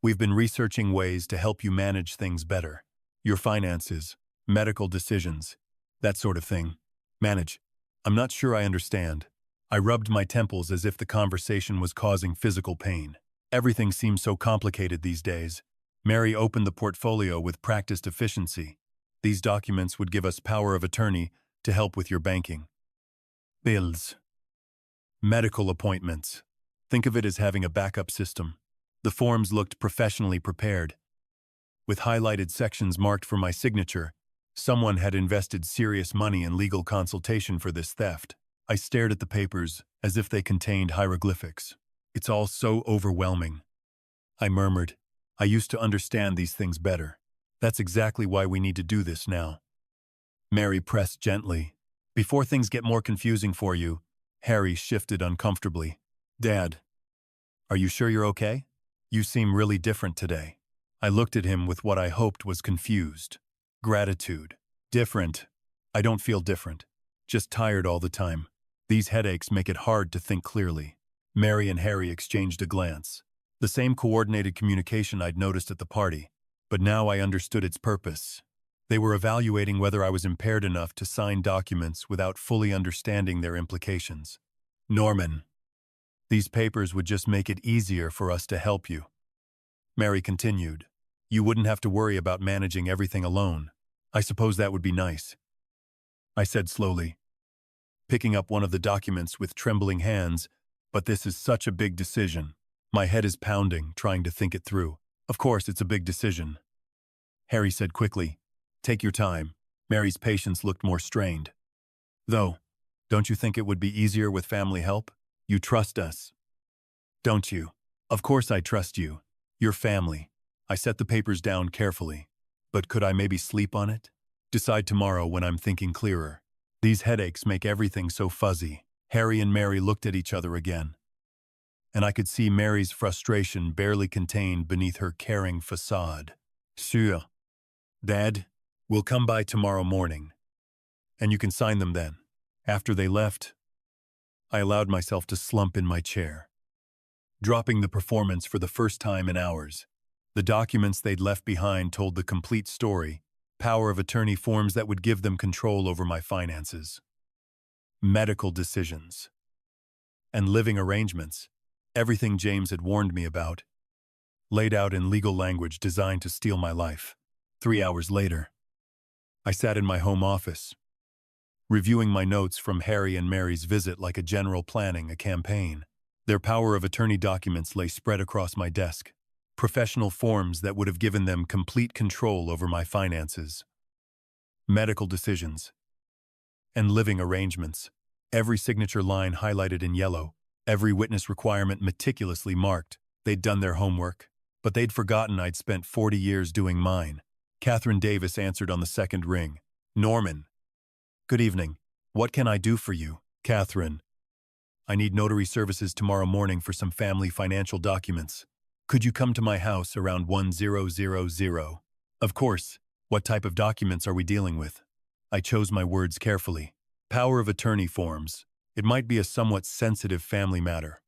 We've been researching ways to help you manage things better. Your finances, medical decisions, that sort of thing. Manage. I'm not sure I understand. I rubbed my temples as if the conversation was causing physical pain. Everything seems so complicated these days. Mary opened the portfolio with practiced efficiency. These documents would give us power of attorney to help with your banking. Bills. Medical appointments. Think of it as having a backup system. The forms looked professionally prepared, with highlighted sections marked for my signature. Someone had invested serious money in legal consultation for this theft. I stared at the papers as if they contained hieroglyphics. It's all so overwhelming. I murmured. I used to understand these things better. That's exactly why we need to do this now. Mary pressed gently. Before things get more confusing for you, Harry shifted uncomfortably. Dad, are you sure you're okay? You seem really different today. I looked at him with what I hoped was confused. Gratitude. Different. I don't feel different. Just tired all the time. These headaches make it hard to think clearly. Mary and Harry exchanged a glance. The same coordinated communication I'd noticed at the party, but now I understood its purpose. They were evaluating whether I was impaired enough to sign documents without fully understanding their implications. Norman. These papers would just make it easier for us to help you. Mary continued. You wouldn't have to worry about managing everything alone. I suppose that would be nice. I said slowly, picking up one of the documents with trembling hands, but this is such a big decision. My head is pounding, trying to think it through. Of course, it's a big decision. Harry said quickly. Take your time. Mary's patience looked more strained. Though, don't you think it would be easier with family help? You trust us, don't you? Of course I trust you. Your family. I set the papers down carefully. But could I maybe sleep on it? Decide tomorrow when I'm thinking clearer. These headaches make everything so fuzzy. Harry and Mary looked at each other again. And I could see Mary's frustration barely contained beneath her caring facade. Sure. Dad, we'll come by tomorrow morning. And you can sign them then. After they left, I allowed myself to slump in my chair, dropping the performance for the first time in hours. The documents they'd left behind told the complete story, power of attorney forms that would give them control over my finances, medical decisions, and living arrangements, everything James had warned me about, laid out in legal language designed to steal my life. 3 hours later, I sat in my home office, reviewing my notes from Harry and Mary's visit like a general planning a campaign. Their power of attorney documents lay spread across my desk, professional forms that would have given them complete control over my finances, medical decisions, and living arrangements. Every signature line highlighted in yellow, every witness requirement meticulously marked. They'd done their homework, but they'd forgotten I'd spent 40 years doing mine. Catherine Davis answered on the second ring. Norman. Good evening. What can I do for you? Catherine. I need notary services tomorrow morning for some family financial documents. Could you come to my house around 1000? Of course. What type of documents are we dealing with? I chose my words carefully. Power of attorney forms. It might be a somewhat sensitive family matter,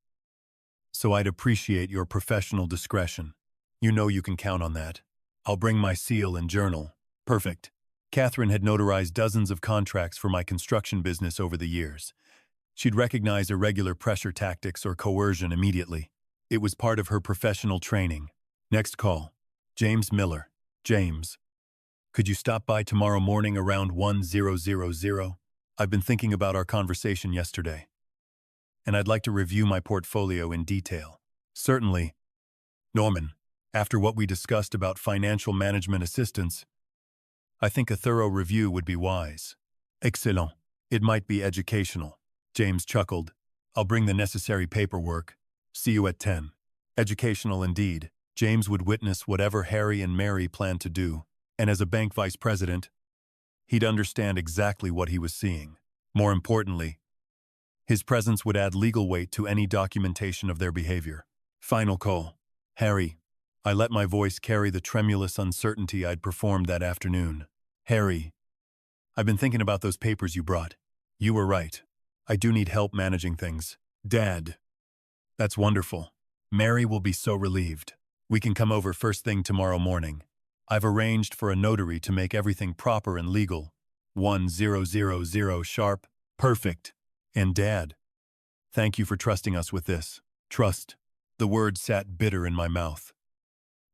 so I'd appreciate your professional discretion. You know you can count on that. I'll bring my seal and journal. Perfect. Catherine had notarized dozens of contracts for my construction business over the years. She'd recognize irregular pressure tactics or coercion immediately. It was part of her professional training. Next call. James Miller. James. Could you stop by tomorrow morning around 1000? I've been thinking about our conversation yesterday, and I'd like to review my portfolio in detail. Certainly. Norman, after what we discussed about financial management assistance, I think a thorough review would be wise. Excellent. It might be educational. James chuckled. I'll bring the necessary paperwork. See you at 10. Educational indeed. James would witness whatever Harry and Mary planned to do, and as a bank vice president, he'd understand exactly what he was seeing. More importantly, his presence would add legal weight to any documentation of their behavior. Final call. Harry. I let my voice carry the tremulous uncertainty I'd performed that afternoon. Harry. I've been thinking about those papers you brought. You were right. I do need help managing things. Dad. That's wonderful. Mary will be so relieved. We can come over first thing tomorrow morning. I've arranged for a notary to make everything proper and legal. 1000 sharp. Perfect. And Dad, thank you for trusting us with this. Trust. The word sat bitter in my mouth.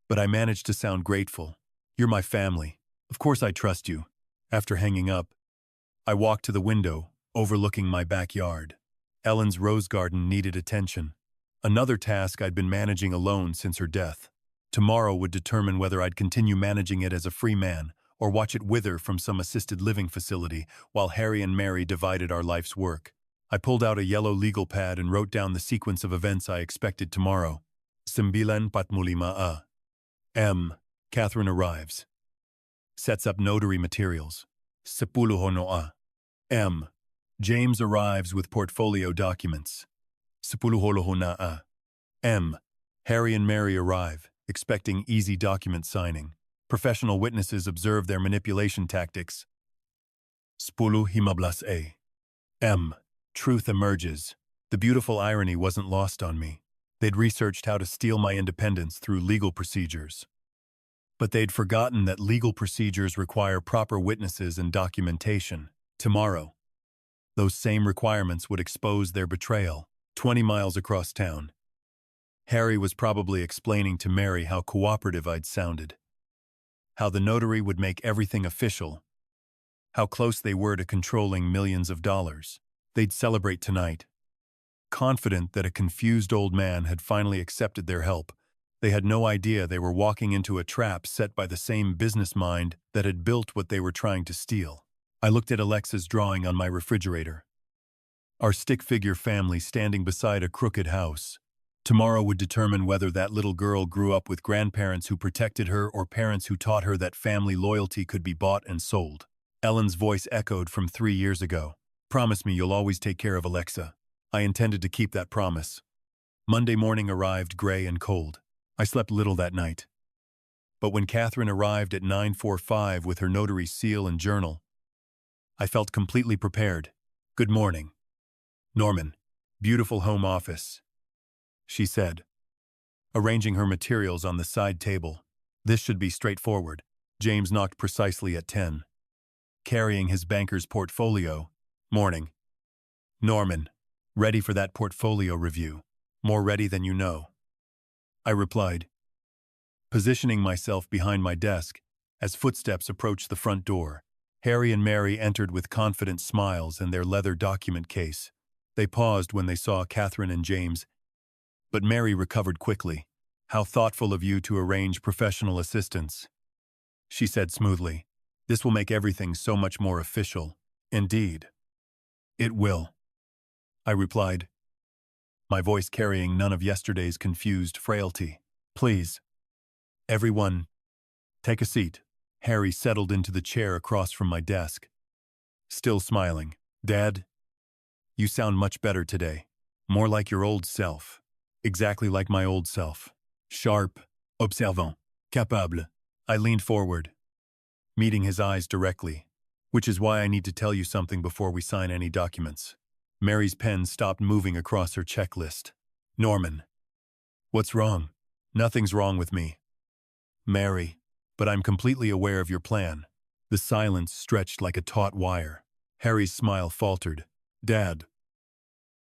But I managed to sound grateful. You're my family. Of course I trust you. After hanging up, I walked to the window, overlooking my backyard. Ellen's rose garden needed attention. Another task I'd been managing alone since her death. Tomorrow would determine whether I'd continue managing it as a free man or watch it wither from some assisted living facility while Harry and Mary divided our life's work. I pulled out a yellow legal pad and wrote down the sequence of events I expected tomorrow. 9:45 M. Catherine arrives. Sets up notary materials. 10 M. James arrives with portfolio documents. 10 M. Harry and Mary arrive, expecting easy document signing. Professional witnesses observe their manipulation tactics. 10 M. Truth emerges. The beautiful irony wasn't lost on me. They'd researched how to steal my independence through legal procedures. But they'd forgotten that legal procedures require proper witnesses and documentation. Tomorrow, those same requirements would expose their betrayal. 20 miles across town, Harry was probably explaining to Mary how cooperative I'd sounded, how the notary would make everything official, how close they were to controlling millions of dollars. They'd celebrate tonight, confident that a confused old man had finally accepted their help. They had no idea they were walking into a trap set by the same business mind that had built what they were trying to steal. I looked at Alexa's drawing on my refrigerator. Our stick-figure family standing beside a crooked house. Tomorrow would determine whether that little girl grew up with grandparents who protected her or parents who taught her that family loyalty could be bought and sold. Ellen's voice echoed from 3 years ago. Promise me you'll always take care of Alexa. I intended to keep that promise. Monday morning arrived gray and cold. I slept little that night. But when Catherine arrived at 9:45 with her notary seal and journal, I felt completely prepared. Good morning. Norman, beautiful home office, she said, arranging her materials on the side table. This should be straightforward. James knocked precisely at 10. Carrying his banker's portfolio. Morning. Norman, ready for that portfolio review. More ready than you know. I replied, positioning myself behind my desk as footsteps approached the front door. Harry and Mary entered with confident smiles and their leather document case. They paused when they saw Catherine and James, but Mary recovered quickly. How thoughtful of you to arrange professional assistance, she said smoothly. This will make everything so much more official. Indeed. It will, I replied, my voice carrying none of yesterday's confused frailty. Please, everyone, take a seat. Harry settled into the chair across from my desk. Still smiling. Dad, you sound much better today. More like your old self. Exactly like my old self. Sharp, observant, capable. I leaned forward, meeting his eyes directly, which is why I need to tell you something before we sign any documents. Mary's pen stopped moving across her checklist. Norman. What's wrong? Nothing's wrong with me. Mary, but I'm completely aware of your plan. The silence stretched like a taut wire. Harry's smile faltered. Dad.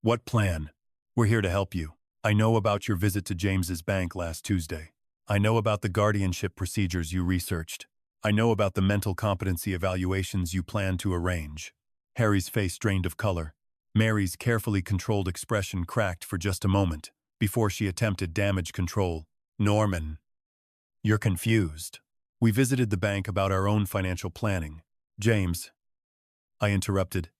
What plan? We're here to help you. I know about your visit to James's bank last Tuesday. I know about the guardianship procedures you researched. I know about the mental competency evaluations you plan to arrange. Harry's face drained of color. Mary's carefully controlled expression cracked for just a moment before she attempted damage control. Norman, you're confused. We visited the bank about our own financial planning. James, I interrupted.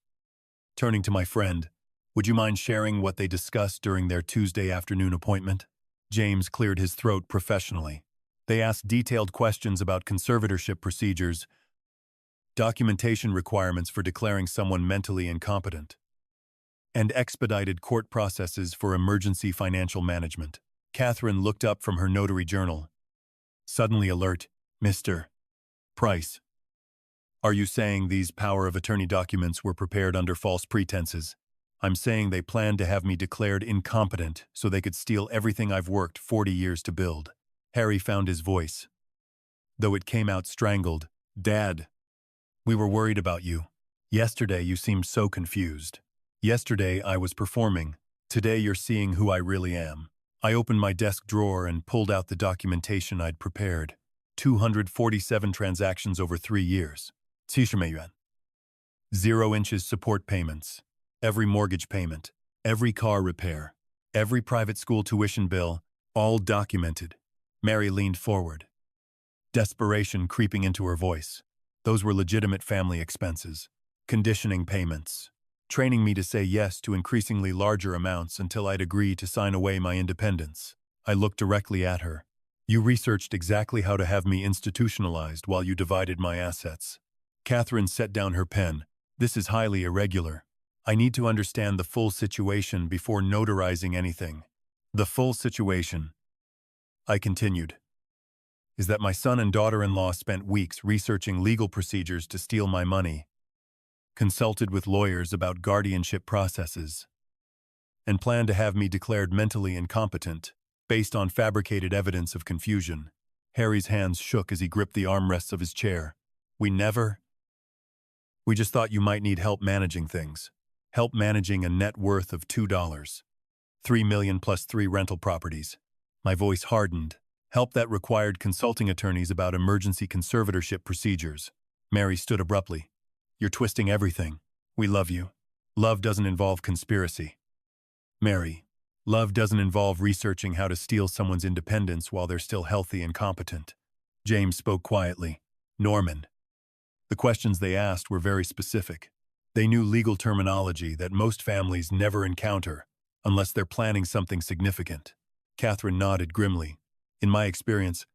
Turning to my friend, would you mind sharing what they discussed during their Tuesday afternoon appointment? James cleared his throat professionally. They asked detailed questions about conservatorship procedures, documentation requirements for declaring someone mentally incompetent, and expedited court processes for emergency financial management. Catherine looked up from her notary journal. Suddenly alert, Mr. Price. Are you saying these power of attorney documents were prepared under false pretenses? I'm saying they planned to have me declared incompetent so they could steal everything I've worked 40 years to build. Harry found his voice, though it came out strangled. Dad, we were worried about you. Yesterday you seemed so confused. Yesterday I was performing. Today you're seeing who I really am. I opened my desk drawer and pulled out the documentation I'd prepared. 247 transactions over 3 years. 0 inches support payments. Every mortgage payment. Every car repair. Every private school tuition bill. All documented. Mary leaned forward, desperation creeping into her voice. Those were legitimate family expenses. Conditioning payments. Training me to say yes to increasingly larger amounts until I'd agree to sign away my independence. I looked directly at her. You researched exactly how to have me institutionalized while you divided my assets. Catherine set down her pen. This is highly irregular. I need to understand the full situation before notarizing anything. The full situation, I continued, is that my son and daughter-in-law spent weeks researching legal procedures to steal my money, consulted with lawyers about guardianship processes, and planned to have me declared mentally incompetent based on fabricated evidence of confusion. Harry's hands shook as he gripped the armrests of his chair. We just thought you might need help managing things. Help managing a net worth of $2. $3 million plus 3 rental properties. My voice hardened. Help that required consulting attorneys about emergency conservatorship procedures. Mary stood abruptly. You're twisting everything. We love you. Love doesn't involve conspiracy. Mary, Love doesn't involve researching how to steal someone's independence while they're still healthy and competent. James spoke quietly. Norman. The questions they asked were very specific. They knew legal terminology that most families never encounter unless they're planning something significant. Catherine nodded grimly. In my experience,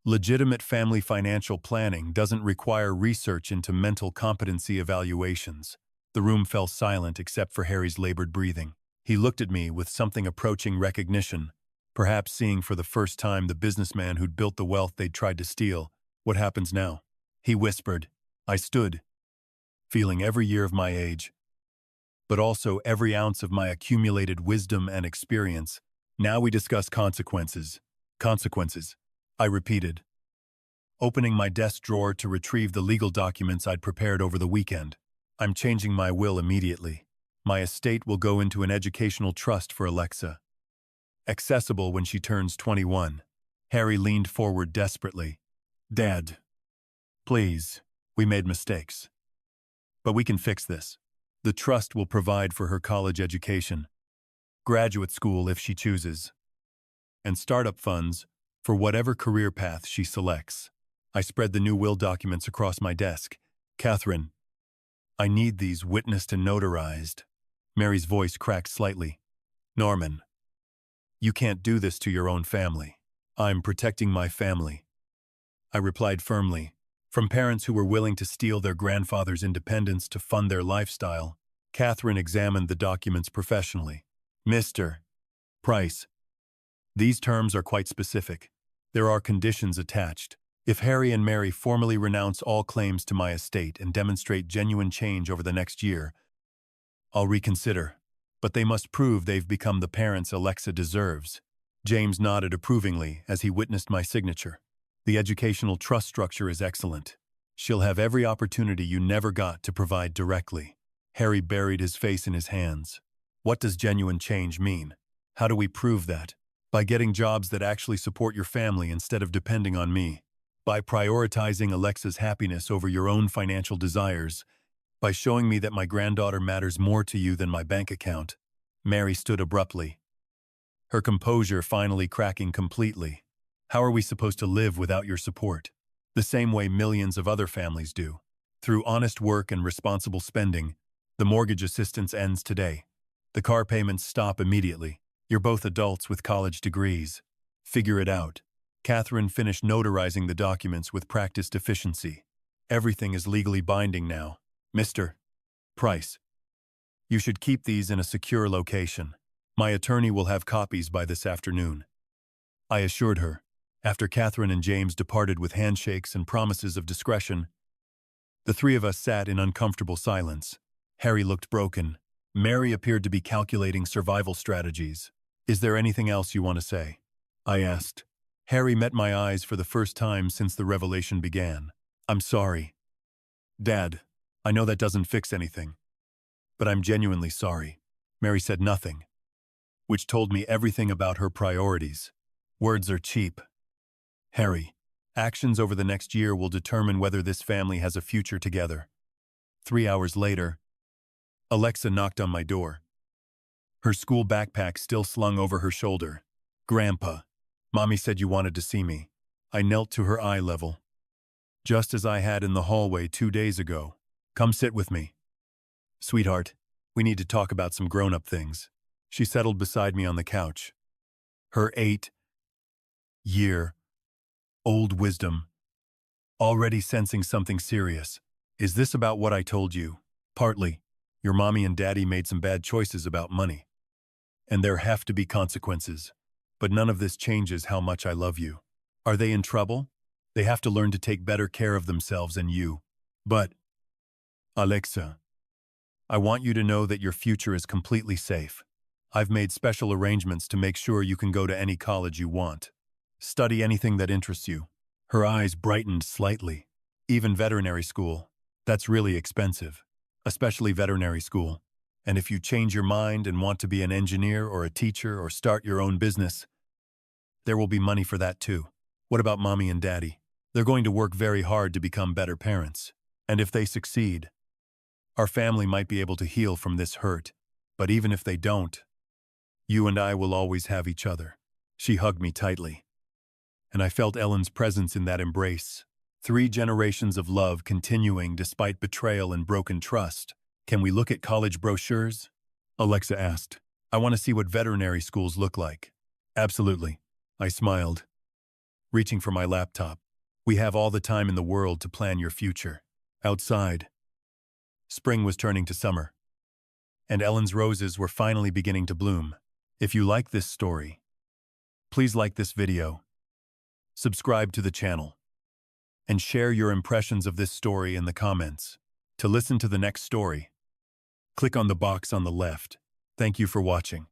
legitimate family financial planning doesn't require research into mental competency evaluations. The room fell silent except for Harry's labored breathing. He looked at me with something approaching recognition, perhaps seeing for the first time the businessman who'd built the wealth they'd tried to steal. What happens now? He whispered. I stood, feeling every year of my age, but also every ounce of my accumulated wisdom and experience. Now we discuss consequences. Consequences, I repeated, opening my desk drawer to retrieve the legal documents I'd prepared over the weekend. I'm changing my will immediately. My estate will go into an educational trust for Alexa, accessible when she turns 21. Harry leaned forward desperately. Dad, please, we made mistakes. But we can fix this. The trust will provide for her college education, graduate school if she chooses, and startup funds for whatever career path she selects. I spread the new will documents across my desk. Catherine, I need these witnessed and notarized. Mary's voice cracked slightly. Norman, you can't do this to your own family. I'm protecting my family, I replied firmly. From parents who were willing to steal their grandfather's independence to fund their lifestyle, Catherine examined the documents professionally. Mr. Price, these terms are quite specific. There are conditions attached. If Harry and Mary formally renounce all claims to my estate and demonstrate genuine change over the next year, I'll reconsider. But they must prove they've become the parents Alexa deserves. James nodded approvingly as he witnessed my signature. The educational trust structure is excellent. She'll have every opportunity you never got to provide directly. Harry buried his face in his hands. What does genuine change mean? How do we prove that? By getting jobs that actually support your family instead of depending on me. By prioritizing Alexa's happiness over your own financial desires. By showing me that my granddaughter matters more to you than my bank account. Mary stood abruptly, her composure finally cracking completely. How are we supposed to live without your support? The same way millions of other families do. Through honest work and responsible spending, the mortgage assistance ends today. The car payments stop immediately. You're both adults with college degrees. Figure it out. Catherine finished notarizing the documents with practiced efficiency. Everything is legally binding now. Mr. Price, you should keep these in a secure location. My attorney will have copies by this afternoon, I assured her. After Catherine and James departed with handshakes and promises of discretion, the three of us sat in uncomfortable silence. Harry looked broken. Mary appeared to be calculating survival strategies. Is there anything else you want to say? I asked. Harry met my eyes for the first time since the revelation began. I'm sorry. Dad, I know that doesn't fix anything, but I'm genuinely sorry. Mary said nothing, which told me everything about her priorities. Words are cheap. Harry, actions over the next year will determine whether this family has a future together. 3 hours later, Alexa knocked on my door. Her school backpack still slung over her shoulder. Grandpa, Mommy said you wanted to see me. I knelt to her eye level, just as I had in the hallway 2 days ago. Come sit with me. Sweetheart, we need to talk about some grown-up things. She settled beside me on the couch. Her 8-year-old wisdom, already sensing something serious. Is this about what I told you? Partly. Your mommy and daddy made some bad choices about money. And there have to be consequences. But none of this changes how much I love you. Are they in trouble? They have to learn to take better care of themselves and you. But, Alexa, I want you to know that your future is completely safe. I've made special arrangements to make sure you can go to any college you want. Study anything that interests you. Her eyes brightened slightly. Even veterinary school. That's really expensive. Especially veterinary school. And if you change your mind and want to be an engineer or a teacher or start your own business, there will be money for that too. What about mommy and daddy? They're going to work very hard to become better parents. And if they succeed, our family might be able to heal from this hurt. But even if they don't, You and I will always have each other. She hugged me tightly, and I felt Ellen's presence in that embrace. 3 generations of love continuing despite betrayal and broken trust. Can we look at college brochures? Alexa asked. I want to see what veterinary schools look like. Absolutely. I smiled, reaching for my laptop. We have all the time in the world to plan your future. Outside, spring was turning to summer, and Ellen's roses were finally beginning to bloom. If you like this story, please like this video, subscribe to the channel, and share your impressions of this story in the comments. To listen to the next story, click on the box on the left. Thank you for watching.